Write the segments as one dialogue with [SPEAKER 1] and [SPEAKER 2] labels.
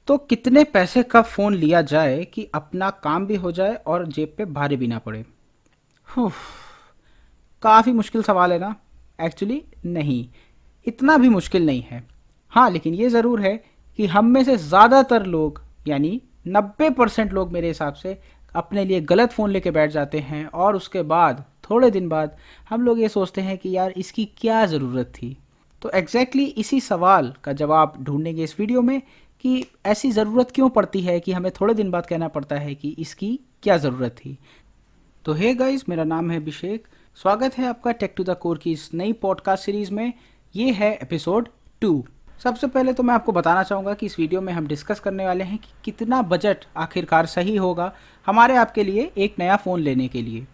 [SPEAKER 1] तो कितने पैसे का फ़ोन लिया जाए कि अपना काम भी हो जाए और जेब पे भारी भी ना पड़े? हुँ, काफ़ी मुश्किल सवाल है ना? एक्चुअली नहीं, इतना भी मुश्किल नहीं है। हाँ, लेकिन ये ज़रूर है कि हम में से ज़्यादातर लोग यानी 90% लोग मेरे हिसाब से अपने लिए गलत फ़ोन लेके बैठ जाते हैं और उसके बाद थोड़े दिन बाद हम लोग ये सोचते हैं कि यार इसकी क्या ज़रूरत थी। तो एग्जैक्टली इसी सवाल का जवाब ढूंढेंगे इस वीडियो में कि ऐसी ज़रूरत क्यों पड़ती है कि हमें थोड़े दिन बाद कहना पड़ता है कि इसकी क्या ज़रूरत थी। तो हे गाइस, मेरा नाम है अभिषेक। स्वागत है आपका टेक टू द कोर की इस नई पॉडकास्ट सीरीज़ में। ये है एपिसोड 2। सबसे पहले तो मैं आपको बताना चाहूँगा कि इस वीडियो में हम डिस्कस करने वाले हैं कि कितना बजट आखिरकार सही होगा हमारे आपके लिए एक नया फ़ोन लेने के लिए।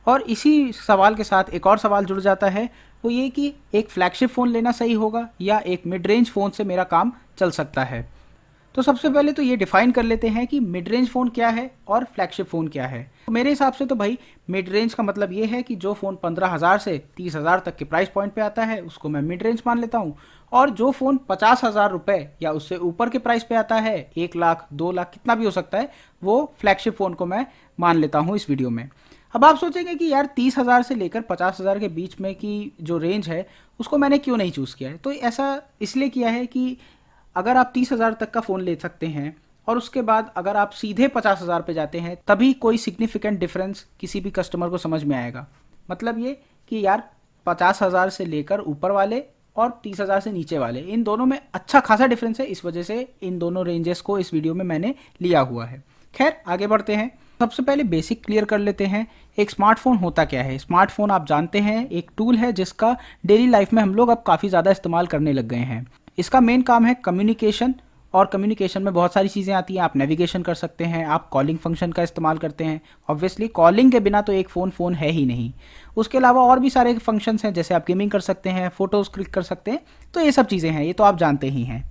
[SPEAKER 1] और इसी सवाल के साथ एक और सवाल जुड़ जाता है, वो ये कि एक फ्लैगशिप फ़ोन लेना सही होगा या एक मिड रेंज फ़ोन से मेरा काम चल सकता है। तो सबसे पहले तो ये डिफाइन कर लेते हैं कि मिड रेंज फ़ोन क्या है और फ्लैगशिप फ़ोन क्या है। तो मेरे हिसाब से तो भाई मिड रेंज का मतलब ये है कि जो फ़ोन 15,000 से 30,000 तक के प्राइस पॉइंट पे आता है उसको मैं मिड रेंज मान लेता हूँ। और जो फ़ोन 50,000 रुपये या उससे ऊपर के प्राइस पे आता है, 1 लाख 2 लाख कितना भी हो सकता है, वो फ्लैगशिप फ़ोन को मैं मान लेता हूँ इस वीडियो में। अब आप सोचेंगे कि यार 30,000 से लेकर 50,000 के बीच में की जो रेंज है उसको मैंने क्यों नहीं चूज़ किया है। तो ऐसा इसलिए किया है कि अगर आप 30,000 तक का फ़ोन ले सकते हैं और उसके बाद अगर आप सीधे 50,000 पे जाते हैं तभी कोई सिग्निफिकेंट डिफरेंस किसी भी कस्टमर को समझ में आएगा। मतलब ये कि यार 50,000 से लेकर ऊपर वाले और 30,000 से नीचे वाले, इन दोनों में अच्छा खासा डिफरेंस है। इस वजह से इन दोनों रेंजेस को इस वीडियो में मैंने लिया हुआ है। खैर, आगे बढ़ते हैं। सबसे पहले बेसिक क्लियर कर लेते हैं। एक स्मार्टफोन होता क्या है। स्मार्टफोन आप जानते हैं एक टूल है जिसका डेली लाइफ में हम लोग अब काफ़ी ज़्यादा इस्तेमाल करने लग गए हैं। इसका मेन काम है कम्युनिकेशन, और कम्युनिकेशन में बहुत सारी चीज़ें आती हैं। आप नेविगेशन कर सकते हैं, आप कॉलिंग फंक्शन का इस्तेमाल करते हैं। ऑब्वियसली कॉलिंग के बिना तो एक फ़ोन फ़ोन है ही नहीं। उसके अलावा और भी सारे फंक्शंस हैं, जैसे आप गेमिंग कर सकते हैं, फ़ोटोज़ क्लिक कर सकते हैं। तो ये सब चीज़ें हैं, ये तो आप जानते ही हैं।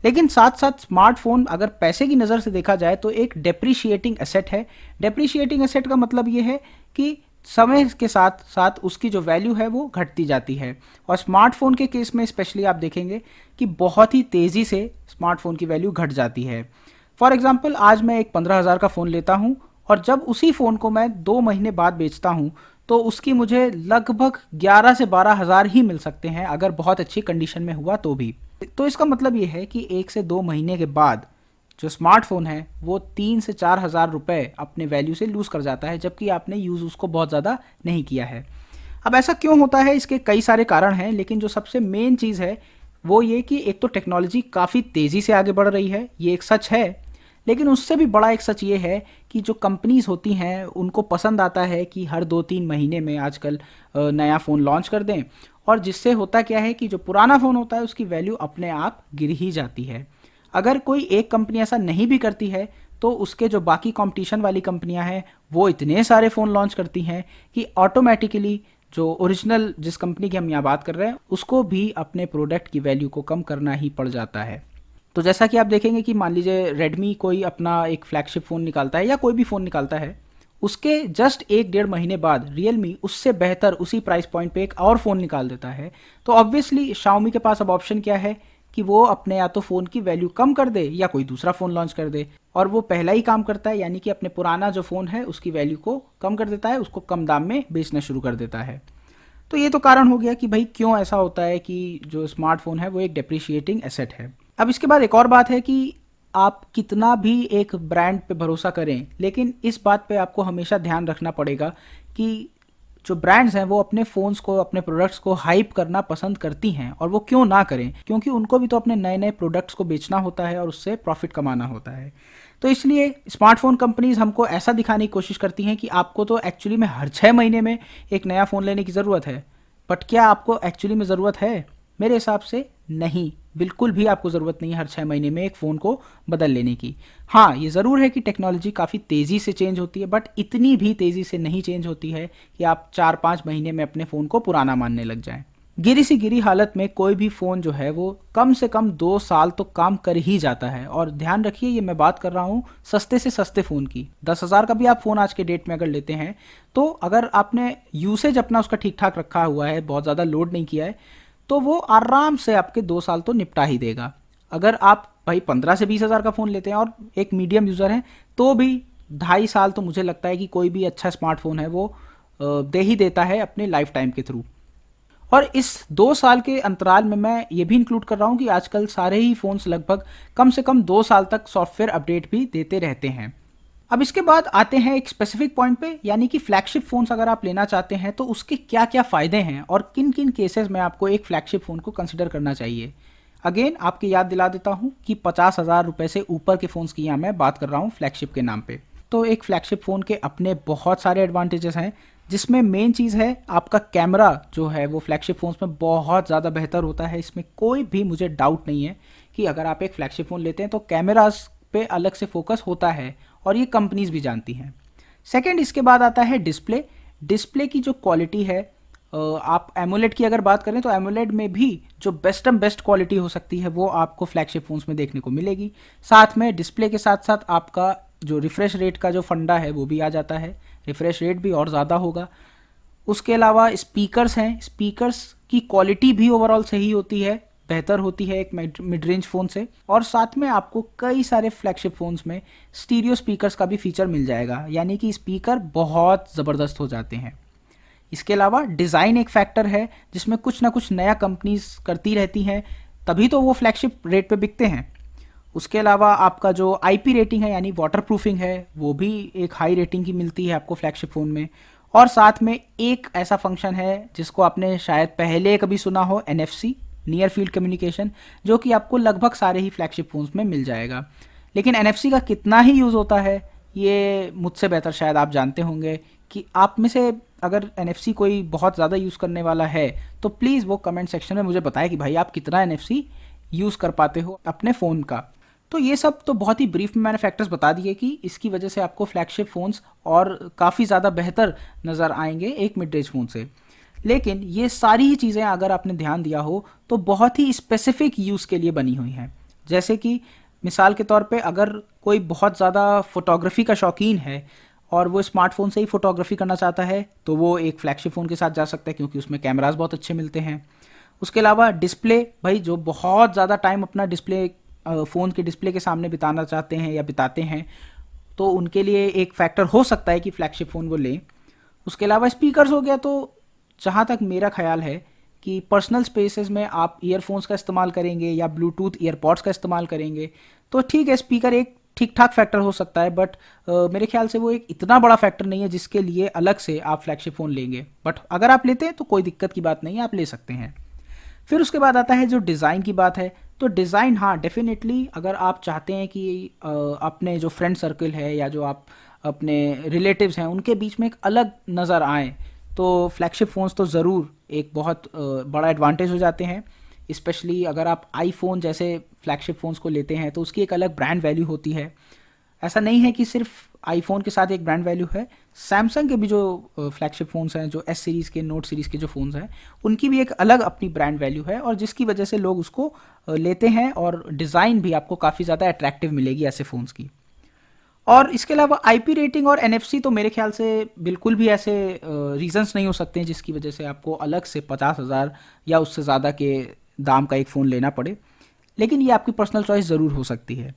[SPEAKER 1] लेकिन साथ साथ स्मार्टफोन अगर पैसे की नज़र से देखा जाए तो एक डेप्रिशिएटिंग एसेट है। डेप्रिशिएटिंग एसेट का मतलब ये है कि समय के साथ साथ उसकी जो वैल्यू है वो घटती जाती है। और स्मार्टफोन के केस में स्पेशली आप देखेंगे कि बहुत ही तेज़ी से स्मार्टफोन की वैल्यू घट जाती है। फॉर एग्जांपल, आज मैं एक 15,000 का फ़ोन लेता हूँ और जब उसी फ़ोन को मैं 2 महीने बाद बेचता हूँ तो उसकी मुझे लगभग 11 से 12 हज़ार ही मिल सकते हैं, अगर बहुत अच्छी कंडीशन में हुआ तो भी। तो इसका मतलब ये है कि 1 से 2 महीने के बाद जो स्मार्टफोन है वो 3 से 4 हज़ार रुपये अपने वैल्यू से लूज़ कर जाता है, जबकि आपने यूज़ उसको बहुत ज़्यादा नहीं किया है। अब ऐसा क्यों होता है, इसके कई सारे कारण हैं, लेकिन जो सबसे मेन चीज़ है वो ये कि एक तो टेक्नोलॉजी काफ़ी तेज़ी से आगे बढ़ रही है, ये एक सच है। लेकिन उससे भी बड़ा एक सच ये है कि जो कंपनीज़ होती हैं उनको पसंद आता है कि हर 2-3 महीने में आजकल नया फ़ोन लॉन्च कर दें। और जिससे होता क्या है कि जो पुराना फ़ोन होता है उसकी वैल्यू अपने आप गिर ही जाती है। अगर कोई एक कंपनी ऐसा नहीं भी करती है तो उसके जो बाकी कंपटीशन वाली कंपनियां हैं वो इतने सारे फ़ोन लॉन्च करती हैं कि ऑटोमेटिकली जो ओरिजिनल जिस कंपनी की हम यहाँ बात कर रहे हैं उसको भी अपने प्रोडक्ट की वैल्यू को कम करना ही पड़ जाता है। तो जैसा कि आप देखेंगे कि मान लीजिए रेडमी कोई अपना एक फ्लैगशिप फ़ोन निकालता है या कोई भी फ़ोन निकालता है, उसके जस्ट 1-1.5 महीने बाद रियलमी उससे बेहतर उसी प्राइस पॉइंट पे एक और फ़ोन निकाल देता है। तो ऑब्वियसली शाओमी के पास अब ऑप्शन क्या है कि वो अपने या तो फ़ोन की वैल्यू कम कर दे या कोई दूसरा फ़ोन लॉन्च कर दे। और वो पहला ही काम करता है, यानी कि अपने पुराना जो फ़ोन है उसकी वैल्यू को कम कर देता है, उसको कम दाम में बेचना शुरू कर देता है। तो ये तो कारण हो गया कि भाई क्यों ऐसा होता है कि जो स्मार्टफोन है वो एक डेप्रिशिएटिंग एसेट है। अब इसके बाद एक और बात है कि आप कितना भी एक ब्रांड पे भरोसा करें, लेकिन इस बात पे आपको हमेशा ध्यान रखना पड़ेगा कि जो ब्रांड्स हैं वो अपने फ़ोन्स को, अपने प्रोडक्ट्स को हाइप करना पसंद करती हैं। और वो क्यों ना करें, क्योंकि उनको भी तो अपने नए नए प्रोडक्ट्स को बेचना होता है और उससे प्रॉफिट कमाना होता है। तो इसलिए स्मार्टफोन कंपनीज हमको ऐसा दिखाने की कोशिश करती हैं कि आपको तो एक्चुअली में हर 6 महीने में एक नया फ़ोन लेने की ज़रूरत है। बट क्या आपको एक्चुअली में ज़रूरत है? मेरे हिसाब से नहीं, बिल्कुल भी आपको ज़रूरत नहीं है हर 6 महीने में एक फ़ोन को बदल लेने की। हाँ, ये ज़रूर है कि टेक्नोलॉजी काफ़ी तेज़ी से चेंज होती है, बट इतनी भी तेज़ी से नहीं चेंज होती है कि आप 4-5 महीने में अपने फ़ोन को पुराना मानने लग जाएं। गिरी सी गिरी हालत में कोई भी फ़ोन जो है वो कम से कम 2 साल तो काम कर ही जाता है। और ध्यान रखिए, ये मैं बात कर रहा हूँ सस्ते से सस्ते फ़ोन की। 10,000 का भी आप फ़ोन आज के डेट में अगर लेते हैं तो अगर आपने यूसेज अपना उसका ठीक ठाक रखा हुआ है, बहुत ज़्यादा लोड नहीं किया है, तो वो आराम से आपके 2 साल तो निपटा ही देगा। अगर आप भाई 15 से 20 हज़ार का फ़ोन लेते हैं और एक मीडियम यूज़र हैं, तो भी 2.5 साल तो मुझे लगता है कि कोई भी अच्छा स्मार्टफोन है वो दे ही देता है अपने लाइफ टाइम के थ्रू। और इस 2 साल के अंतराल में मैं ये भी इंक्लूड कर रहा हूँ कि आजकल सारे ही फ़ोन्स लगभग कम से कम 2 साल तक सॉफ्टवेयर अपडेट भी देते रहते हैं। अब इसके बाद आते हैं एक स्पेसिफिक पॉइंट पे, यानी कि फ्लैगशिप फ़ोन्स अगर आप लेना चाहते हैं तो उसके क्या क्या फ़ायदे हैं और किन किन केसेस में आपको एक फ्लैगशिप फ़ोन को कंसिडर करना चाहिए। अगेन आपकी याद दिला देता हूँ कि 50,000 रुपये से ऊपर के फ़ोन्स की यहाँ मैं बात कर रहा हूँ फ्लैगशिप के नाम पे। तो एक फ्लैगशिप फ़ोन के अपने बहुत सारे एडवांटेजेस हैं, जिसमें मेन चीज़ है आपका कैमरा जो है वो फ्लैगशिप फ़ोन्स में बहुत ज़्यादा बेहतर होता है। इसमें कोई भी मुझे डाउट नहीं है कि अगर आप एक फ्लैगशिप फ़ोन लेते हैं तो कैमरास पे अलग से फोकस होता है और ये कंपनीज भी जानती हैं। सेकंड, इसके बाद आता है डिस्प्ले। डिस्प्ले की जो क्वालिटी है, आप एमोलेड की अगर बात करें तो एमोलेड में भी जो बेस्ट क्वालिटी हो सकती है वो आपको फ्लैगशिप फ़ोन्स में देखने को मिलेगी। साथ में डिस्प्ले के साथ साथ आपका जो रिफ्रेश रेट का जो फंडा है वो भी आ जाता है, रिफ्रेश रेट भी और ज़्यादा होगा। उसके अलावा स्पीकर्स हैं, स्पीकर्स की क्वालिटी भी ओवरऑल सही होती है, बेहतर होती है एक मिड रेंज फ़ोन से। और साथ में आपको कई सारे फ्लैगशिप फ़ोन्स में स्टीरियो स्पीकर्स का भी फीचर मिल जाएगा, यानी कि स्पीकर बहुत ज़बरदस्त हो जाते हैं। इसके अलावा डिज़ाइन एक फैक्टर है, जिसमें कुछ ना कुछ नया कंपनीज करती रहती हैं, तभी तो वो फ्लैगशिप रेट पे बिकते हैं। उसके अलावा आपका जो आईपी रेटिंग है यानी वाटर प्रूफिंग है वो भी एक हाई रेटिंग की मिलती है आपको फ्लैगशिप फ़ोन में। और साथ में एक ऐसा फंक्शन है जिसको आपने शायद पहले कभी सुना हो, एनएफसी, नियर फील्ड कम्युनिकेशन, जो कि आपको लगभग सारे ही फ्लैगशिप फ़ोन्स में मिल जाएगा। लेकिन एनएफसी का कितना ही यूज़ होता है ये मुझसे बेहतर शायद आप जानते होंगे। कि आप में से अगर एनएफसी कोई बहुत ज़्यादा यूज़ करने वाला है तो प्लीज़ वो कमेंट सेक्शन में मुझे बताएं कि भाई आप कितना एनएफसी यूज़ कर पाते हो अपने फ़ोन का। तो ये सब तो बहुत ही ब्रीफ में मैंने फैक्टर्स बता दिए कि इसकी वजह से आपको फ्लैगशिप फ़ोन्स और काफ़ी ज़्यादा बेहतर नज़र आएंगे एक मिड रेंज फ़ोन से। लेकिन ये सारी ही चीज़ें अगर आपने ध्यान दिया हो तो बहुत ही स्पेसिफिक यूज़ के लिए बनी हुई हैं। जैसे कि मिसाल के तौर पे अगर कोई बहुत ज़्यादा फ़ोटोग्राफी का शौकीन है और वो स्मार्टफोन से ही फ़ोटोग्राफी करना चाहता है तो वो एक फ्लैगशिप फ़ोन के साथ जा सकता है, क्योंकि उसमें कैमरास बहुत अच्छे मिलते हैं। उसके अलावा डिस्प्ले, भाई जो बहुत ज़्यादा टाइम अपना डिस्प्ले फ़ोन के डिस्प्ले के सामने बिताना चाहते हैं या बिताते हैं तो उनके लिए एक फ़ैक्टर हो सकता है कि फ्लैगशिप फ़ोन वो लें। उसके अलावा स्पीकर्स हो गया, तो जहाँ तक मेरा ख्याल है कि पर्सनल स्पेसेस में आप ईयरफोन्स का इस्तेमाल करेंगे या ब्लूटूथ ईयरपॉड्स का इस्तेमाल करेंगे तो ठीक है, स्पीकर एक ठीक ठाक फैक्टर हो सकता है, बट मेरे ख्याल से वो एक इतना बड़ा फैक्टर नहीं है जिसके लिए अलग से आप फ्लैगशिप फ़ोन लेंगे। बट अगर आप लेते हैं तो कोई दिक्कत की बात नहीं है, आप ले सकते हैं। फिर उसके बाद आता है जो डिज़ाइन की बात है, तो डिज़ाइन हाँ डेफिनेटली अगर आप चाहते हैं कि अपने जो फ्रेंड सर्कल है या जो आप अपने रिलेटिव्स हैं उनके बीच में एक अलग नज़र आए तो फ्लैगशिप फ़ोन्स तो ज़रूर एक बहुत बड़ा एडवांटेज हो जाते हैं। स्पेशली अगर आप आईफोन जैसे फ्लैगशिप फ़ोन्स को लेते हैं तो उसकी एक अलग ब्रांड वैल्यू होती है। ऐसा नहीं है कि सिर्फ आईफोन के साथ एक ब्रांड वैल्यू है, सैमसंग के भी जो फ्लैगशिप फ़ोन्स हैं, जो एस सीरीज़ के, नोट सीरीज़ के जो फ़ोन्स हैं, उनकी भी एक अलग अपनी ब्रांड वैल्यू है और जिसकी वजह से लोग उसको लेते हैं और डिज़ाइन भी आपको काफ़ी ज़्यादा अट्रैक्टिव मिलेगी ऐसे फ़ोन्स की। और इसके अलावा आईपी रेटिंग और एनएफसी तो मेरे ख्याल से बिल्कुल भी ऐसे रीजंस नहीं हो सकते हैं जिसकी वजह से आपको अलग से 50,000 या उससे ज़्यादा के दाम का एक फ़ोन लेना पड़े, लेकिन ये आपकी पर्सनल चॉइस ज़रूर हो सकती है।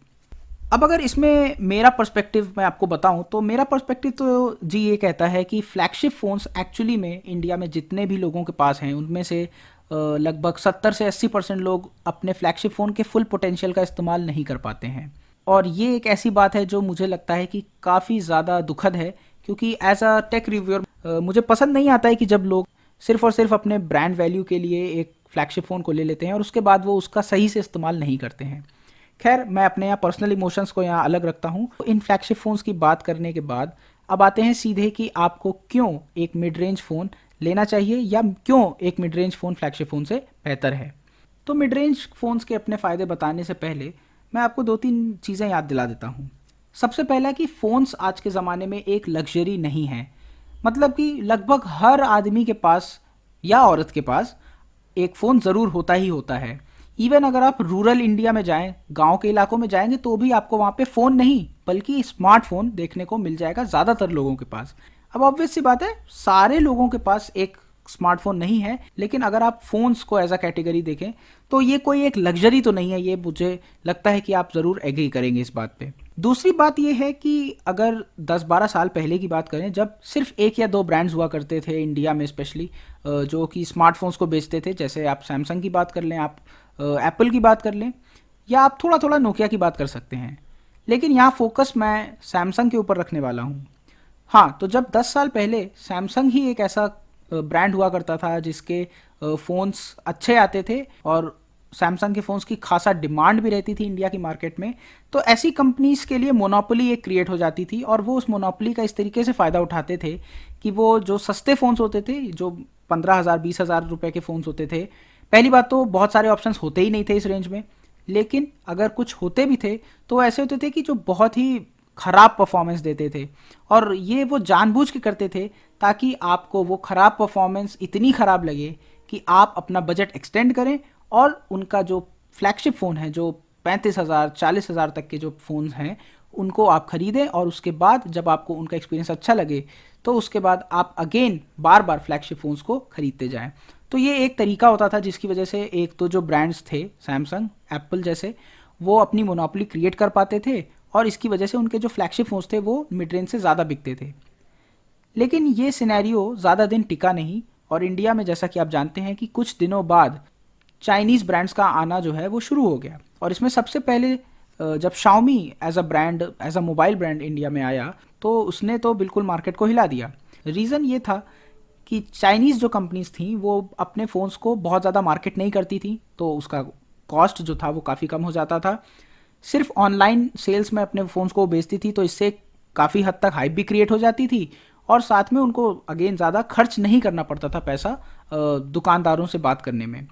[SPEAKER 1] अब अगर इसमें मेरा पर्सपेक्टिव मैं आपको बताऊं तो मेरा पर्सपेक्टिव तो जी ये कहता है कि फ्लैगशिप फ़ोन्स एक्चुअली में इंडिया में जितने भी लोगों के पास हैं उनमें से लगभग 70 से 80% लोग अपने फ्लैगशिप फ़ोन के फुल पोटेंशियल का इस्तेमाल नहीं कर पाते हैं। और ये एक ऐसी बात है जो मुझे लगता है कि काफ़ी ज़्यादा दुखद है, क्योंकि एज अ टेक रिव्यूअर मुझे पसंद नहीं आता है कि जब लोग सिर्फ और सिर्फ अपने ब्रांड वैल्यू के लिए एक फ्लैगशिप फ़ोन को ले लेते हैं और उसके बाद वो उसका सही से इस्तेमाल नहीं करते हैं। खैर, मैं अपने यहाँ पर्सनल इमोशंस को यहाँ अलग रखता हूँ। इन फ्लैगशिप फ़ोन्स की बात करने के बाद अब आते हैं सीधे कि आपको क्यों एक मिड रेंज फ़ोन लेना चाहिए या क्यों एक mid range phone flagship phone से बेहतर है। तो मिड रेंज फ़ोन्स के अपने फ़ायदे बताने से पहले मैं आपको 2-3 चीज़ें याद दिला देता हूँ। सबसे पहला कि फ़ोन्स आज के ज़माने में एक लग्जरी नहीं है, मतलब कि लगभग हर आदमी के पास या औरत के पास एक फ़ोन ज़रूर होता ही होता है। इवन अगर आप रूरल इंडिया में जाएं, गांव के इलाकों में जाएंगे तो भी आपको वहाँ पे फ़ोन नहीं बल्कि स्मार्टफोन देखने को मिल जाएगा ज़्यादातर लोगों के पास। अब ऑब्वियस सी बात है, सारे लोगों के पास एक स्मार्टफोन नहीं है, लेकिन अगर आप फ़ोन्स को एज अ कैटेगरी देखें तो ये कोई एक लग्जरी तो नहीं है, ये मुझे लगता है कि आप ज़रूर एग्री करेंगे इस बात पे। दूसरी बात ये है कि अगर 10-12 साल पहले की बात करें, जब सिर्फ एक या दो ब्रांड्स हुआ करते थे इंडिया में स्पेशली, जो कि स्मार्टफोन्स को बेचते थे, जैसे आप सैमसंग की बात कर लें, आप एप्पल की बात कर लें, या आप थोड़ा थोड़ा नोकिया की बात कर सकते हैं, लेकिन यहाँ फोकस मैं सैमसंग के ऊपर रखने वाला हूँ। हाँ, तो जब 10 साल पहले सैमसंग ही एक ऐसा ब्रांड हुआ करता था जिसके फ़ोन्स अच्छे आते थे और सैमसंग के फ़ोन्स की खासा डिमांड भी रहती थी इंडिया की मार्केट में, तो ऐसी कंपनीज़ के लिए मोनोपोली एक क्रिएट हो जाती थी और वो उस मोनोपोली का इस तरीके से फ़ायदा उठाते थे कि वो जो सस्ते फ़ोन्स होते थे, जो 15,000 20,000 रुपए के फ़ोन्स होते थे, पहली बात तो बहुत सारे ऑप्शंस होते ही नहीं थे इस रेंज में, लेकिन अगर कुछ होते भी थे तो ऐसे होते थे कि जो बहुत ही ख़राब परफॉर्मेंस देते थे, और ये वो जानबूझ के करते थे ताकि आपको वो ख़राब परफॉर्मेंस इतनी ख़राब लगे कि आप अपना बजट एक्सटेंड करें और उनका जो फ्लैगशिप फ़ोन है, जो 35,000 40,000 तक के जो फ़ोन हैं, उनको आप ख़रीदें, और उसके बाद जब आपको उनका एक्सपीरियंस अच्छा लगे तो उसके बाद आप अगेन बार बार फ्लैगशिप फ़ोन्स को ख़रीदते जाएं। तो ये एक तरीका होता था जिसकी वजह से एक तो जो ब्रांड्स थे सैमसंग एप्पल जैसे, वो अपनी मोनोपोली क्रिएट कर पाते थे और इसकी वजह से उनके जो फ्लैगशिप फ़ोन्स थे वो मिड रेंज से ज़्यादा बिकते थे। लेकिन ये सिनेरियो ज़्यादा दिन टिका नहीं, और इंडिया में जैसा कि आप जानते हैं कि कुछ दिनों बाद चाइनीज़ ब्रांड्स का आना जो है वो शुरू हो गया, और इसमें सबसे पहले जब Xiaomi as a brand, as a mobile brand India में आया, तो उसने तो बिल्कुल मार्केट को हिला दिया। रीज़न ये था कि चाइनीज़ जो कंपनीज थी वो अपने फ़ोन्स को बहुत ज़्यादा मार्केट नहीं करती थी, तो उसका कॉस्ट जो था वो काफ़ी कम हो जाता था। सिर्फ ऑनलाइन सेल्स में अपने फ़ोन्स को बेचती थी, तो इससे काफ़ी हद तक हाइप भी क्रिएट हो जाती थी, और साथ में उनको अगेन ज़्यादा खर्च नहीं करना पड़ता था पैसा दुकानदारों से बात करने में।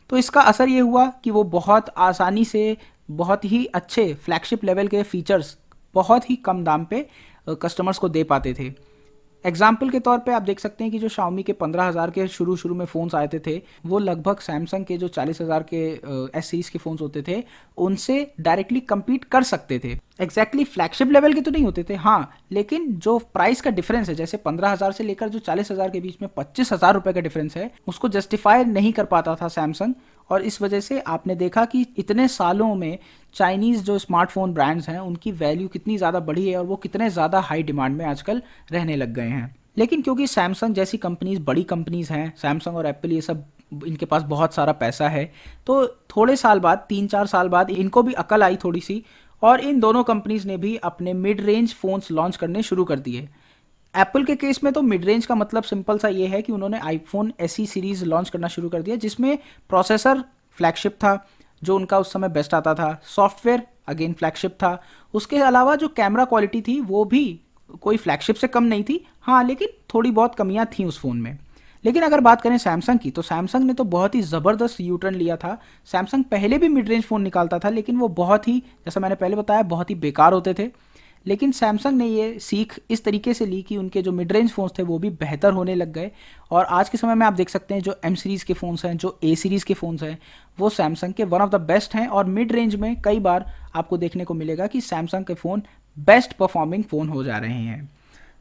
[SPEAKER 1] तो इसका असर ये हुआ कि वो बहुत आसानी से बहुत ही अच्छे फ्लैगशिप लेवल के फीचर्स बहुत ही कम दाम पे कस्टमर्स को दे पाते थे। एग्जाम्पल के तौर पे आप देख सकते हैं कि जो शाओमी के 15,000 के शुरू शुरू में फ़ोन्स आते थे, वो लगभग सैमसंग के जो 40,000 के एस सीरीज़ के फ़ोन्स होते थे उनसे डायरेक्टली compete कर सकते थे। एग्जैक्टली फ्लैगशिप लेवल के तो नहीं होते थे, हाँ, लेकिन जो प्राइस का डिफरेंस है, जैसे 15,000 से लेकर जो 40,000 के बीच में 25,000 रुपये का डिफरेंस है, उसको जस्टिफाई नहीं कर पाता था सैमसंग, और इस वजह से आपने देखा कि इतने सालों में चाइनीज़ जो स्मार्टफोन ब्रांड्स हैं उनकी वैल्यू कितनी ज़्यादा बढ़ी है और वो कितने ज़्यादा हाई डिमांड में आजकल रहने लग गए हैं। लेकिन क्योंकि सैमसंग जैसी कंपनीज बड़ी कंपनीज हैं, सैमसंग और एप्पल ये सब, इनके पास बहुत सारा पैसा है, तो थोड़े साल बाद, 3-4 साल बाद इनको भी अकल आई थोड़ी सी, और इन दोनों कंपनीज ने भी अपने मिड रेंज फ़ोन्स लॉन्च करने शुरू कर दिए। एप्पल के केस में तो मिड रेंज का मतलब सिंपल सा ये है कि उन्होंने आईफोन एसई सीरीज़ लॉन्च करना शुरू कर दिया, जिसमें प्रोसेसर फ्लैगशिप था जो उनका उस समय बेस्ट आता था, सॉफ्टवेयर अगेन फ्लैगशिप था, उसके अलावा जो कैमरा क्वालिटी थी वो भी कोई फ्लैगशिप से कम नहीं थी, हाँ, लेकिन थोड़ी बहुत कमियां थी उस फ़ोन में। लेकिन अगर बात करें सैमसंग की, तो सैमसंग ने तो बहुत ही ज़बरदस्त यू टर्न लिया था। सैमसंग पहले भी मिड रेंज फ़ोन निकालता था, लेकिन वो बहुत ही, जैसा मैंने पहले बताया, बहुत ही बेकार होते थे। लेकिन सैमसंग ने ये सीख इस तरीके से ली कि उनके जो मिड रेंज फ़ोन्स थे वो भी बेहतर होने लग गए, और आज के समय में आप देख सकते हैं जो एम सीरीज़ के फ़ोन्स हैं, जो ए सीरीज़ के फ़ोन्स हैं, वो सैमसंग के वन ऑफ द बेस्ट हैं, और मिड रेंज में कई बार आपको देखने को मिलेगा कि सैमसंग के फ़ोन बेस्ट परफॉर्मिंग फ़ोन हो जा रहे हैं।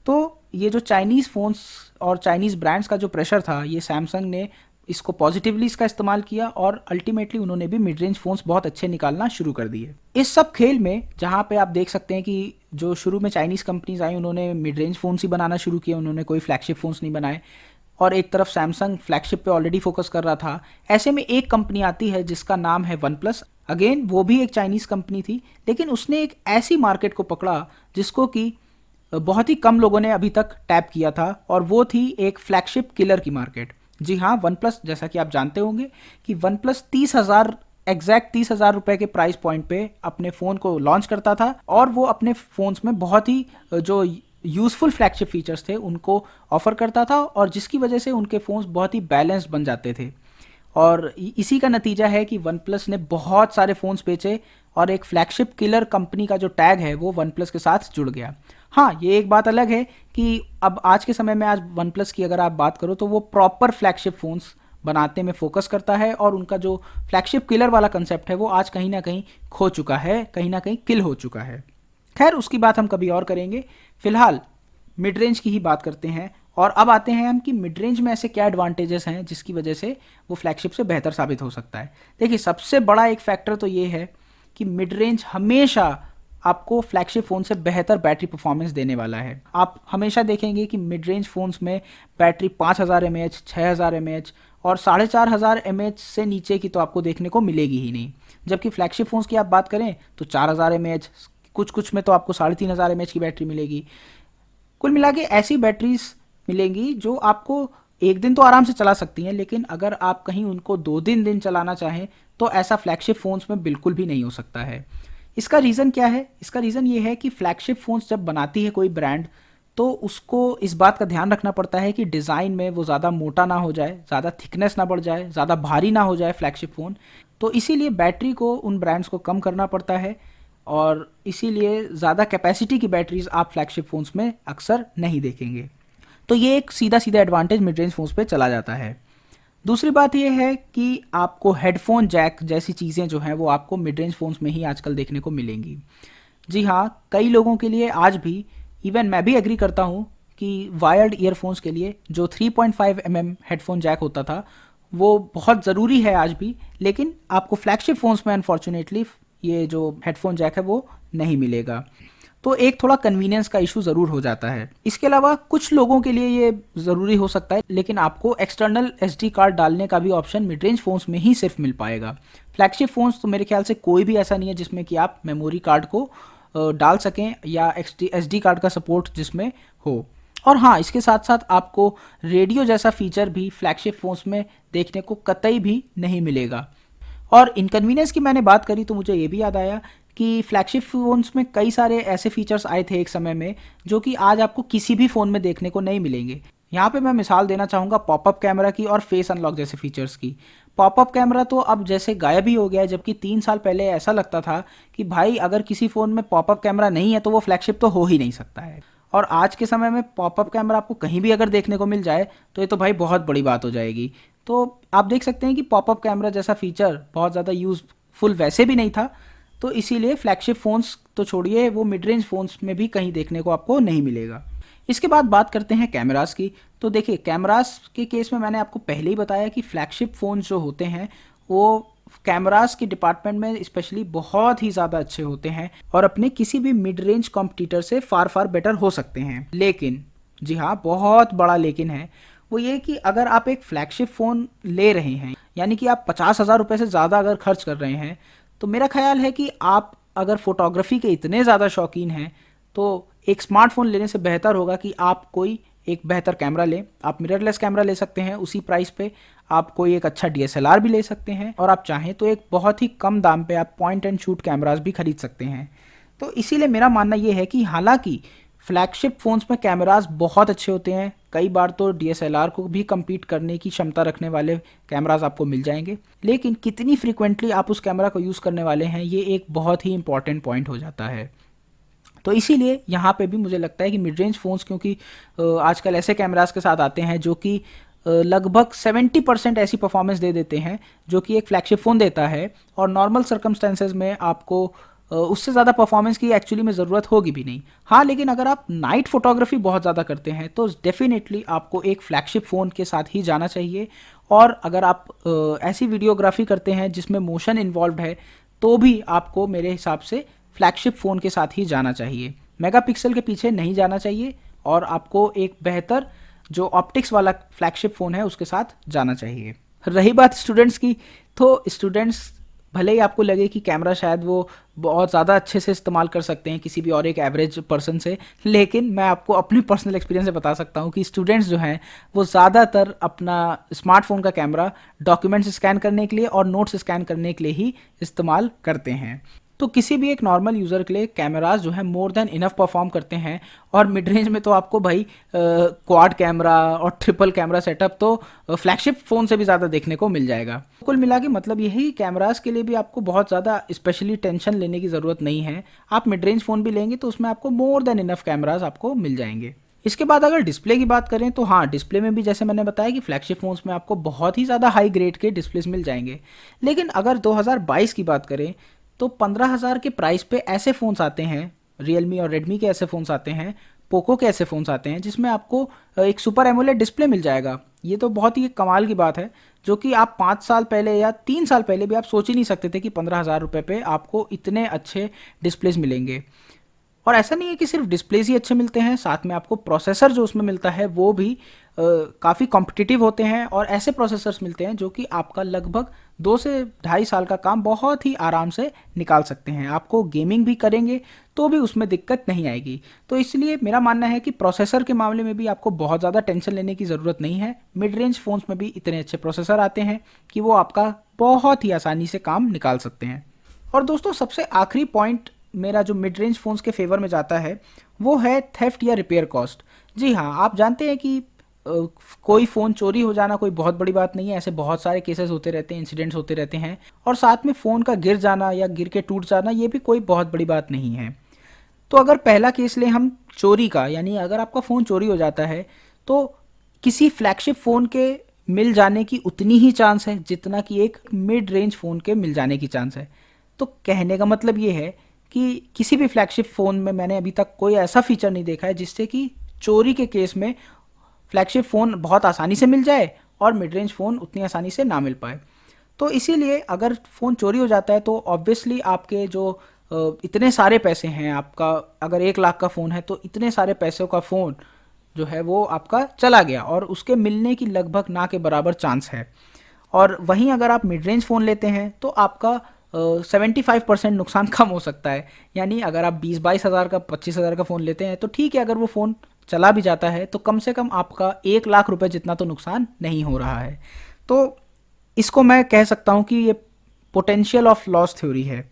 [SPEAKER 1] तो ये जो चाइनीज़ फ़ोन्स और चाइनीज़ ब्रांड्स का जो प्रेशर था, ये सैमसंग ने इसको पॉजिटिवली इसका इस्तेमाल किया, और अल्टीमेटली उन्होंने भी मिड रेंज फ़ोन्स बहुत अच्छे निकालना शुरू कर दिए। इस सब खेल में जहाँ पे आप देख सकते हैं कि जो शुरू में चाइनीज़ कंपनीज आई, उन्होंने मिड रेंज फ़ोन्स ही बनाना शुरू किए, उन्होंने कोई फ्लैगशिप फ़ोन्स नहीं बनाए, और एक तरफ सैमसंग फ्लैगशिप पे ऑलरेडी फोकस कर रहा था। ऐसे में एक कंपनी आती है जिसका नाम है वन प्लस। अगेन वो भी एक चाइनीज़ कंपनी थी, लेकिन उसने एक ऐसी मार्केट को पकड़ा जिसको कि बहुत ही कम लोगों ने अभी तक टैप किया था, और वो थी एक फ्लैगशिप किलर की मार्केट। जी हाँ, वन प्लस, जैसा कि आप जानते होंगे कि वन प्लस 30,000, एग्जैक्ट 30,000 रुपये के प्राइस पॉइंट पे अपने फ़ोन को लॉन्च करता था, और वो अपने फ़ोन्स में बहुत ही जो यूज़फुल फ्लैगशिप फीचर्स थे उनको ऑफर करता था, और जिसकी वजह से उनके फ़ोन्स बहुत ही बैलेंस्ड बन जाते थे। और इसी का नतीजा है कि वन प्लस ने बहुत सारे फ़ोन्स बेचे, और एक फ्लैगशिप किलर कंपनी का जो टैग है वो वन प्लस के साथ जुड़ गया। हाँ, ये एक बात अलग है कि अब आज के समय में, आज वन प्लस की अगर आप बात करो, तो वो प्रॉपर फ्लैगशिप फ़ोन्स बनाने में फोकस करता है, और उनका जो फ्लैगशिप किलर वाला कंसेप्ट है वो आज कहीं ना कहीं खो चुका है, कहीं ना कहीं किल हो चुका है। खैर, उसकी बात हम कभी और करेंगे। फिलहाल मिड रेंज की ही बात करते हैं, और अब आते हैं हम कि मिड रेंज में ऐसे क्या एडवांटेजेस हैं जिसकी वजह से वो फ्लैगशिप से बेहतर साबित हो सकता है। देखिए, सबसे बड़ा एक फैक्टर तो ये है कि मिड रेंज हमेशा आपको फ्लैगशिप फ़ोन से बेहतर बैटरी परफॉर्मेंस देने वाला है। आप हमेशा देखेंगे कि मिड रेंज फ़ोन्स में बैटरी 5000 mAh, 6000 mAh और 4500 mAh से नीचे की तो आपको देखने को मिलेगी ही नहीं। जबकि फ्लैगशिप फ़ोन्स की आप बात करें तो 4000 mAh, कुछ में तो आपको 3500 mAh की बैटरी मिलेगी। कुल मिला के ऐसी बैटरीज मिलेंगी जो आपको एक दिन तो आराम से चला सकती हैं, लेकिन अगर आप कहीं उनको 2 दिन चलाना चाहें तो ऐसा फ्लैगशिप फ़ोन्स में बिल्कुल भी नहीं हो सकता है। इसका रीज़न क्या है? इसका रीज़न ये है कि फ्लैगशिप फ़ोन्स जब बनाती है कोई ब्रांड तो उसको इस बात का ध्यान रखना पड़ता है कि डिज़ाइन में वो ज़्यादा मोटा ना हो जाए, ज़्यादा थिकनेस ना बढ़ जाए, ज़्यादा भारी ना हो जाए फ्लैगशिप फ़ोन। तो इसीलिए बैटरी को उन ब्रांड्स को कम करना पड़ता है और इसीलिए ज़्यादा कैपेसिटी की बैटरीज आप फ्लैगशिप फ़ोन्स में अक्सर नहीं देखेंगे। तो ये एक सीधा सीधा एडवांटेज मिड रेंज फ़ोन्स पे चला जाता है। दूसरी बात ये है कि आपको हेडफोन जैक जैसी चीज़ें जो हैं वो आपको मिड रेंज फ़ोन्स में ही आजकल देखने को मिलेंगी। जी हाँ, कई लोगों के लिए आज भी, इवन मैं भी एग्री करता हूँ कि वायर्ड ईयरफोन्स के लिए जो 3.5 mm हेडफोन जैक होता था वो बहुत ज़रूरी है आज भी, लेकिन आपको फ्लैगशिप फ़ोन्स में अनफॉर्चुनेटली ये जो हेडफोन जैक है वो नहीं मिलेगा। तो एक थोड़ा कन्वीनियंस का इशू ज़रूर हो जाता है। इसके अलावा कुछ लोगों के लिए ये ज़रूरी हो सकता है, लेकिन आपको एक्सटर्नल एसडी कार्ड डालने का भी ऑप्शन मिड रेंज फ़ोन्स में ही सिर्फ मिल पाएगा। फ्लैगशिप फ़ोन्स तो मेरे ख्याल से कोई भी ऐसा नहीं है जिसमें कि आप मेमोरी कार्ड को डाल सकें या एसडी कार्ड का सपोर्ट जिसमें हो। और हाँ, इसके साथ साथ आपको रेडियो जैसा फीचर भी फ्लैगशिप फ़ोन्स में देखने को कतई भी नहीं मिलेगा। और इनकन्वीनियंस की मैंने बात करी तो मुझे ये भी याद आया कि फ्लैगशिप फ़ोन्स में कई सारे ऐसे फीचर्स आए थे एक समय में जो कि आज आपको किसी भी फ़ोन में देखने को नहीं मिलेंगे। यहाँ पे मैं मिसाल देना चाहूँगा पॉपअप कैमरा की और फेस अनलॉक जैसे फीचर्स की। पॉपअप कैमरा तो अब जैसे गायब ही हो गया है, जबकि 3 साल पहले ऐसा लगता था कि भाई अगर किसी फ़ोन में पॉपअप कैमरा नहीं है तो वो फ्लैगशिप तो हो ही नहीं सकता है। और आज के समय में पॉपअप कैमरा आपको कहीं भी अगर देखने को मिल जाए तो ये तो भाई बहुत बड़ी बात हो जाएगी। तो आप देख सकते हैं कि पॉपअप कैमरा जैसा फीचर बहुत ज़्यादा यूज़फुल वैसे भी नहीं था, तो इसीलिए फ्लैगशिप फ़ोन्स तो छोड़िए, वो मिड रेंज फ़ोन्स में भी कहीं देखने को आपको नहीं मिलेगा। इसके बाद बात करते हैं कैमरास की। तो देखिए, कैमरास के केस में मैंने आपको पहले ही बताया कि फ्लैगशिप फ़ोन्स जो होते हैं वो कैमरास के डिपार्टमेंट में स्पेशली बहुत ही ज़्यादा अच्छे होते हैं और अपने किसी भी मिड रेंज कॉम्पिटिटर से फार फार बेटर हो सकते हैं। लेकिन, जी हाँ, बहुत बड़ा लेकिन है, वो ये कि अगर आप एक फ्लैगशिप फ़ोन ले रहे हैं, यानी कि आप 50,000 रुपये से ज़्यादा अगर खर्च कर रहे हैं, तो मेरा ख्याल है कि आप अगर फोटोग्राफी के इतने ज़्यादा शौकीन हैं तो एक स्मार्टफोन लेने से बेहतर होगा कि आप कोई एक बेहतर कैमरा लें। आप मिररलेस कैमरा ले सकते हैं उसी प्राइस पे, आप कोई एक अच्छा डीएसएलआर भी ले सकते हैं और आप चाहें तो एक बहुत ही कम दाम पे आप पॉइंट एंड शूट कैमरास भी खरीद सकते हैं। तो इसीलिए मेरा मानना ये है कि हालांकि फ्लैगशिप फ़ोन्स में कैमरास बहुत अच्छे होते हैं, कई बार तो डीएसएलआर को भी कम्पीट करने की क्षमता रखने वाले कैमरास आपको मिल जाएंगे, लेकिन कितनी फ्रीक्वेंटली आप उस कैमरा को यूज़ करने वाले हैं ये एक बहुत ही इंपॉर्टेंट पॉइंट हो जाता है। तो इसीलिए यहाँ पे भी मुझे लगता है कि मिड रेंज फ़ोन्स, क्योंकि आजकल ऐसे कैमरास के साथ आते हैं जो कि लगभग 70% ऐसी परफॉर्मेंस दे देते हैं जो कि एक फ्लैगशिप फ़ोन देता है, और नॉर्मल सर्कमस्टेंसेज में आपको उससे ज़्यादा परफॉर्मेंस की एक्चुअली में ज़रूरत होगी भी नहीं। हाँ, लेकिन अगर आप नाइट फोटोग्राफी बहुत ज़्यादा करते हैं तो डेफिनेटली आपको एक फ्लैगशिप फ़ोन के साथ ही जाना चाहिए। और अगर आप ऐसी वीडियोग्राफी करते हैं जिसमें मोशन इन्वॉल्व है तो भी आपको मेरे हिसाब से फ्लैगशिप फ़ोन के साथ ही जाना चाहिए, मेगापिक्सल के पीछे नहीं जाना चाहिए, और आपको एक बेहतर जो ऑप्टिक्स वाला फ्लैगशिप फ़ोन है उसके साथ जाना चाहिए। रही बात स्टूडेंट्स की, तो स्टूडेंट्स भले ही आपको लगे कि कैमरा शायद वो बहुत ज़्यादा अच्छे से इस्तेमाल कर सकते हैं किसी भी और एक एवरेज पर्सन से, लेकिन मैं आपको अपने पर्सनल एक्सपीरियंस से बता सकता हूँ कि स्टूडेंट्स जो हैं वो ज़्यादातर अपना स्मार्टफोन का कैमरा डॉक्यूमेंट्स स्कैन करने के लिए और नोट्स स्कैन करने के लिए ही इस्तेमाल करते हैं। तो किसी भी एक नॉर्मल यूज़र के लिए कैमरास जो है मोर देन इनफ परफॉर्म करते हैं, और मिड रेंज में तो आपको भाई क्वाड कैमरा और ट्रिपल कैमरा सेटअप तो फ्लैगशिप फ़ोन से भी ज़्यादा देखने को मिल जाएगा। कुल मिला के मतलब यही, कैमरास के लिए भी आपको बहुत ज़्यादा स्पेशली टेंशन लेने की ज़रूरत नहीं है। आप मिड रेंज फ़ोन भी लेंगे तो उसमें आपको मोर देन इनफ कैमरास आपको मिल जाएंगे। इसके बाद अगर डिस्प्ले की बात करें तो हाँ, डिस्प्ले में भी जैसे मैंने बताया कि फ्लैगशिप फ़ोन्स में आपको बहुत ही ज़्यादा हाई ग्रेड के डिस्प्लेस मिल जाएंगे। लेकिन अगर 2022 की बात करें तो 15,000 के प्राइस पे ऐसे फ़ोन्स आते हैं, रियलमी और रेडमी के ऐसे फ़ोन्स आते हैं पोको के ऐसे फ़ोन्स आते हैं जिसमें आपको एक सुपर एमोलेड डिस्प्ले मिल जाएगा। ये तो बहुत ही कमाल की बात है, जो कि आप 5 साल पहले या 3 साल पहले भी आप सोच ही नहीं सकते थे कि 15,000 रुपये पे आपको इतने अच्छे डिस्प्लेज मिलेंगे। और ऐसा नहीं है कि सिर्फ डिस्प्लेज ही अच्छे मिलते हैं, साथ में आपको प्रोसेसर जो उसमें मिलता है वो भी काफ़ी कॉम्पिटिटिव होते हैं, और ऐसे प्रोसेसर्स मिलते हैं जो कि आपका लगभग 2 से ढाई साल का काम बहुत ही आराम से निकाल सकते हैं। आपको गेमिंग भी करेंगे तो भी उसमें दिक्कत नहीं आएगी। तो इसलिए मेरा मानना है कि प्रोसेसर के मामले में भी आपको बहुत ज़्यादा टेंशन लेने की ज़रूरत नहीं है। मिड रेंज फ़ोन्स में भी इतने अच्छे प्रोसेसर आते हैं कि वो आपका बहुत ही आसानी से काम निकाल सकते हैं। और दोस्तों, सबसे आखिरी पॉइंट मेरा जो मिड रेंज फ़ोन्स के फेवर में जाता है वो है थेफ्ट या रिपेयर कॉस्ट। जी हाँ, आप जानते हैं कि कोई फ़ोन चोरी हो जाना कोई बहुत बड़ी बात नहीं है। ऐसे बहुत सारे केसेस होते रहते हैं, इंसिडेंट्स होते रहते हैं, और साथ में फ़ोन का गिर जाना या गिर के टूट जाना ये भी कोई बहुत बड़ी बात नहीं है। तो अगर पहला केस लें हम चोरी का, यानी अगर आपका फ़ोन चोरी हो जाता है तो किसी फ्लैगशिप फ़ोन के मिल जाने की उतनी ही चांस है जितना कि एक मिड रेंज फ़ोन के मिल जाने की चांस है। तो कहने का मतलब ये है कि किसी भी फ्लैगशिप फ़ोन में मैंने अभी तक कोई ऐसा फीचर नहीं देखा है जिससे कि चोरी के केस में फ्लैगशिप फ़ोन बहुत आसानी से मिल जाए और मिड रेंज फ़ोन उतनी आसानी से ना मिल पाए। तो इसीलिए अगर फ़ोन चोरी हो जाता है तो ऑब्वियसली आपके जो इतने सारे पैसे हैं, आपका अगर 1 लाख का फ़ोन है तो इतने सारे पैसों का फ़ोन जो है वो आपका चला गया, और उसके मिलने की लगभग ना के बराबर चांस है। और वहीं अगर आप मिड रेंज फ़ोन लेते हैं तो आपका 75% नुकसान कम हो सकता है। यानी अगर आप 20-22 हज़ार का 25 हज़ार का फ़ोन लेते हैं तो ठीक है, अगर वो फ़ोन चला भी जाता है तो कम से कम आपका 1 लाख रुपए जितना तो नुकसान नहीं हो रहा है। तो इसको मैं कह सकता हूँ कि ये पोटेंशियल ऑफ लॉस थ्योरी है।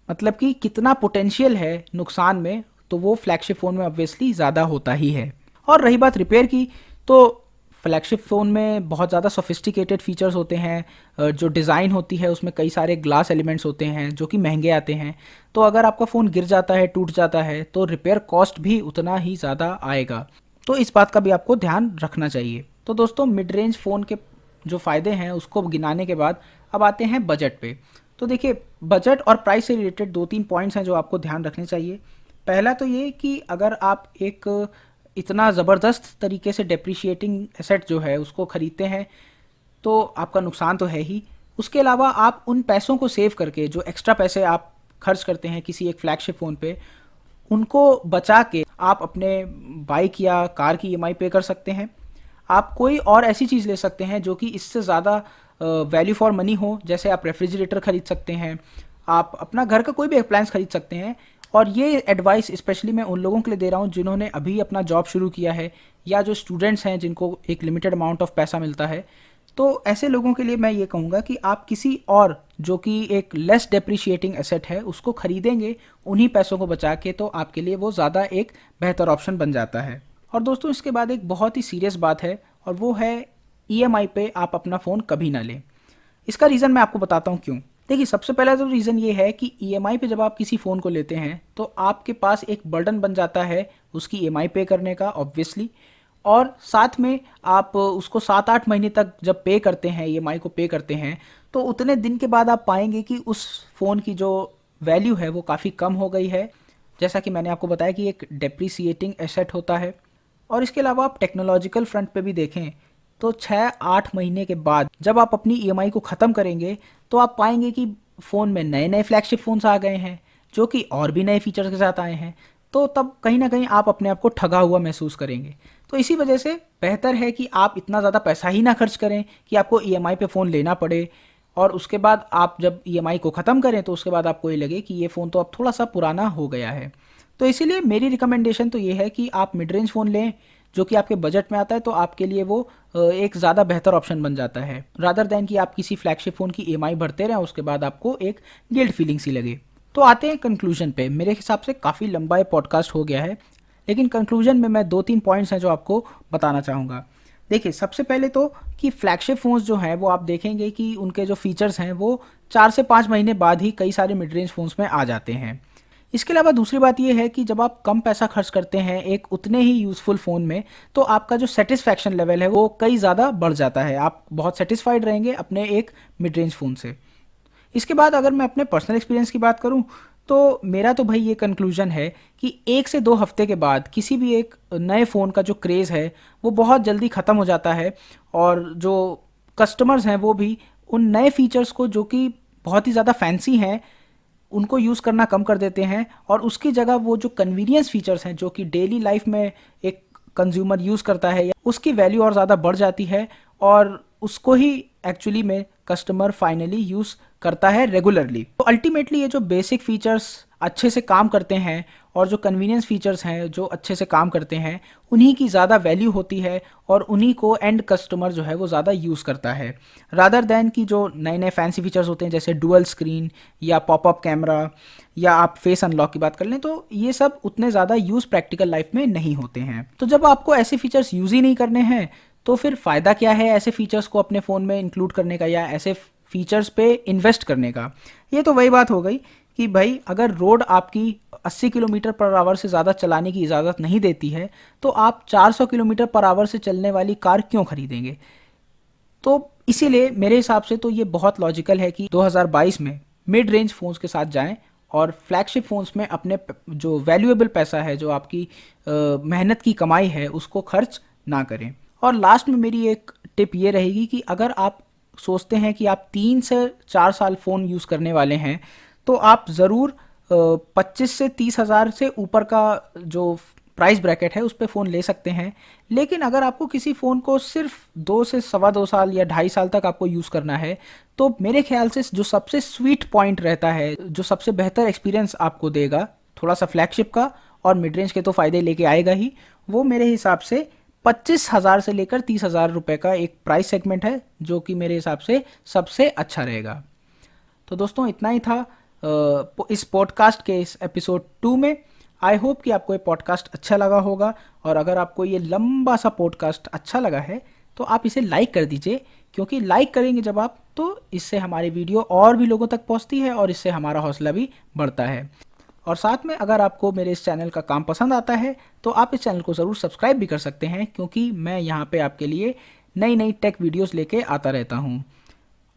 [SPEAKER 1] मतलब कि कितना पोटेंशियल है नुकसान में, तो वो फ्लैगशिप फ़ोन में ऑब्वियसली ज़्यादा होता ही है। और रही बात रिपेयर की, तो फ्लैगशिप फ़ोन में बहुत ज़्यादा सोफिस्टिकेटेड फीचर्स होते हैं। जो डिज़ाइन होती है उसमें कई सारे ग्लास एलिमेंट्स होते हैं जो कि महंगे आते हैं। तो अगर आपका फ़ोन गिर जाता है, टूट जाता है, तो रिपेयर कॉस्ट भी उतना ही ज़्यादा आएगा। तो इस बात का भी आपको ध्यान रखना चाहिए। तो दोस्तों, मिड रेंज फ़ोन के जो फ़ायदे हैं उसको गिनाने के बाद अब आते हैं बजट पे। तो देखिए, बजट और प्राइस से रिलेटेड 2-3 पॉइंट्स हैं जो आपको ध्यान रखने चाहिए। पहला तो ये कि अगर आप एक इतना ज़बरदस्त तरीके से डेप्रिशिएटिंग एसेट जो है उसको ख़रीदते हैं तो आपका नुकसान तो है ही। उसके अलावा आप उन पैसों को सेव करके, जो एक्स्ट्रा पैसे आप खर्च करते हैं किसी एक फ्लैगशिप फ़ोन पे, उनको बचा के आप अपने बाइक या कार की ईएमआई पे कर सकते हैं। आप कोई और ऐसी चीज़ ले सकते हैं जो कि इससे ज़्यादा वैल्यू फॉर मनी हो, जैसे आप रेफ्रिजरेटर ख़रीद सकते हैं, आप अपना घर का कोई भी अप्लायंस खरीद सकते हैं। और ये एडवाइस स्पेशली मैं उन लोगों के लिए दे रहा हूँ जिन्होंने अभी अपना जॉब शुरू किया है, या जो स्टूडेंट्स हैं जिनको एक लिमिटेड अमाउंट ऑफ पैसा मिलता है। तो ऐसे लोगों के लिए मैं ये कहूँगा कि आप किसी और जो कि एक लेस डेप्रिशिएटिंग एसेट है उसको खरीदेंगे उन्हीं पैसों को बचा के, तो आपके लिए वो ज़्यादा एक बेहतर ऑप्शन बन जाता है। और दोस्तों, इसके बाद एक बहुत ही सीरियस बात है, और वो है ईएमआई पे आप अपना फ़ोन कभी ना लें। इसका रीज़न मैं आपको बताता हूँ क्यों। देखिए, सबसे पहला तो रीज़न ये है कि ईएमआई पे जब आप किसी फ़ोन को लेते हैं तो आपके पास एक बर्डन बन जाता है उसकी ईएमआई पे करने का, ऑब्वियसली। और साथ में आप उसको 7-8 महीने तक जब पे करते हैं, ईएमआई को पे करते हैं, तो उतने दिन के बाद आप पाएंगे कि उस फ़ोन की जो वैल्यू है वो काफ़ी कम हो गई है। जैसा कि मैंने आपको बताया कि एक डेप्रिसिएटिंग एसेट होता है। और इसके अलावा आप टेक्नोलॉजिकल फ्रंट पे भी देखें तो 6-8 महीने के बाद जब आप अपनी ईएमआई को ख़त्म करेंगे तो आप पाएंगे कि फ़ोन में नए नए फ्लैगशिप फ़ोन्स आ गए हैं जो कि और भी नए फीचर्स के साथ आए हैं। तो तब कहीं ना कहीं आप अपने आप को ठगा हुआ महसूस करेंगे। तो इसी वजह से बेहतर है कि आप इतना ज़्यादा पैसा ही ना खर्च करें कि आपको ईएमआई पे फ़ोन लेना पड़े, और उसके बाद आप जब ईएमआई को ख़त्म करें तो उसके बाद आपको ये लगे कि ये फ़ोन तो अब थोड़ा सा पुराना हो गया है। तो इसीलिए मेरी रिकमेंडेशन तो ये है कि आप मिड रेंज फ़ोन लें जो कि आपके बजट में आता है, तो आपके लिए वो एक ज़्यादा बेहतर ऑप्शन बन जाता है, रादर दैन कि आप किसी फ्लैगशिप फ़ोन की ईएमआई भरते रहें उसके बाद आपको एक गिल्ट फीलिंग सी लगे। तो आते हैं कंक्लूजन पे। मेरे हिसाब से काफ़ी लंबा ये पॉडकास्ट हो गया है, लेकिन कंक्लूजन में मैं 2-3 पॉइंट्स हैं जो आपको बताना चाहूँगा। देखिए, सबसे पहले तो कि फ्लैगशिप फ़ोन्स जो हैं वो आप देखेंगे कि उनके जो फीचर्स हैं वो 4 से 5 महीने बाद ही कई सारे मिड रेंज फ़ोन्स में आ जाते हैं। इसके अलावा दूसरी बात ये है कि जब आप कम पैसा खर्च करते हैं एक उतने ही यूज़फुल फ़ोन में, तो आपका जो सेटिस्फैक्शन लेवल है वो कई ज़्यादा बढ़ जाता है। आप बहुत सेटिस्फाइड रहेंगे अपने एक मिड रेंज फ़ोन से। इसके बाद अगर मैं अपने पर्सनल एक्सपीरियंस की बात करूं तो मेरा तो भाई ये कंक्लूजन है कि 1 से 2 हफ्ते के बाद किसी भी एक नए फ़ोन का जो क्रेज़ है वो बहुत जल्दी ख़त्म हो जाता है, और जो कस्टमर्स हैं वो भी उन नए फीचर्स को जो कि बहुत ही ज़्यादा फैंसी हैं उनको यूज़ करना कम कर देते हैं, और उसकी जगह वो जो कन्वीनियंस फीचर्स हैं जो कि डेली लाइफ में एक कंज्यूमर यूज़ करता है, या उसकी वैल्यू और ज़्यादा बढ़ जाती है, और उसको ही एक्चुअली में कस्टमर फाइनली यूज़ करता है रेगुलरली। तो अल्टीमेटली ये जो बेसिक फीचर्स अच्छे से काम करते हैं और जो कन्वीनियंस फीचर्स हैं जो अच्छे से काम करते हैं, उन्हीं की ज़्यादा वैल्यू होती है और उन्हीं को एंड कस्टमर जो है वो ज़्यादा यूज़ करता है, रादर दैन कि जो नए नए फैंसी फीचर्स होते हैं जैसे डुअल स्क्रीन या पॉपअप कैमरा या आप फेस अनलॉक की बात कर लें, तो ये सब उतने ज़्यादा यूज़ प्रैक्टिकल लाइफ में नहीं होते हैं। तो जब आपको ऐसे फीचर्स यूज़ ही नहीं करने हैं तो फिर फ़ायदा क्या है ऐसे फीचर्स को अपने फ़ोन में इंक्लूड करने का या ऐसे फीचर्स पे इन्वेस्ट करने का। ये तो वही बात हो गई कि भाई अगर रोड आपकी 80 किलोमीटर पर आवर से ज़्यादा चलाने की इजाज़त नहीं देती है तो आप 400 किलोमीटर पर आवर से चलने वाली कार क्यों खरीदेंगे। तो इसीलिए मेरे हिसाब से तो ये बहुत लॉजिकल है कि 2022 में मिड रेंज फ़ोन्स के साथ जाएं और फ्लैगशिप फ़ोन्स में अपने जो वैल्यूएबल पैसा है, जो आपकी मेहनत की कमाई है, उसको खर्च ना करें। और लास्ट में मेरी एक टिप ये रहेगी कि अगर आप सोचते हैं कि आप 3 से 4 साल फ़ोन यूज़ करने वाले हैं तो आप ज़रूर 25 से 30 हज़ार से ऊपर का जो प्राइस ब्रैकेट है उस पर फ़ोन ले सकते हैं। लेकिन अगर आपको किसी फ़ोन को सिर्फ 2 से 2.25 साल या 2.5 साल तक आपको यूज़ करना है तो मेरे ख्याल से जो सबसे स्वीट पॉइंट रहता है, जो सबसे बेहतर एक्सपीरियंस आपको देगा थोड़ा सा फ्लैगशिप का, और मिड रेंज के तो फ़ायदे लेके आएगा ही, वो मेरे हिसाब से 25 हज़ार से लेकर 30 हज़ार रुपये का एक प्राइस सेगमेंट है जो कि मेरे हिसाब से सबसे अच्छा रहेगा। तो दोस्तों इतना ही था इस पॉडकास्ट के इस एपिसोड 2 में। आई होप कि आपको ये पॉडकास्ट अच्छा लगा होगा, और अगर आपको ये लंबा सा पॉडकास्ट अच्छा लगा है तो आप इसे लाइक कर दीजिए, क्योंकि लाइक करेंगे जब आप तो इससे हमारी वीडियो और भी लोगों तक पहुंचती है और इससे हमारा हौसला भी बढ़ता है। और साथ में अगर आपको मेरे इस चैनल का काम पसंद आता है तो आप इस चैनल को ज़रूर सब्सक्राइब भी कर सकते हैं, क्योंकि मैं यहाँ पे आपके लिए नई नई टेक वीडियोस लेके आता रहता हूँ।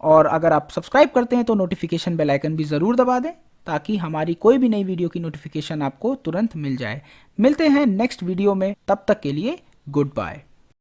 [SPEAKER 1] और अगर आप सब्सक्राइब करते हैं तो नोटिफिकेशन बेल आइकन भी ज़रूर दबा दें ताकि हमारी कोई भी नई वीडियो की नोटिफिकेशन आपको तुरंत मिल जाए। मिलते हैं नेक्स्ट वीडियो में, तब तक के लिए गुड बाय।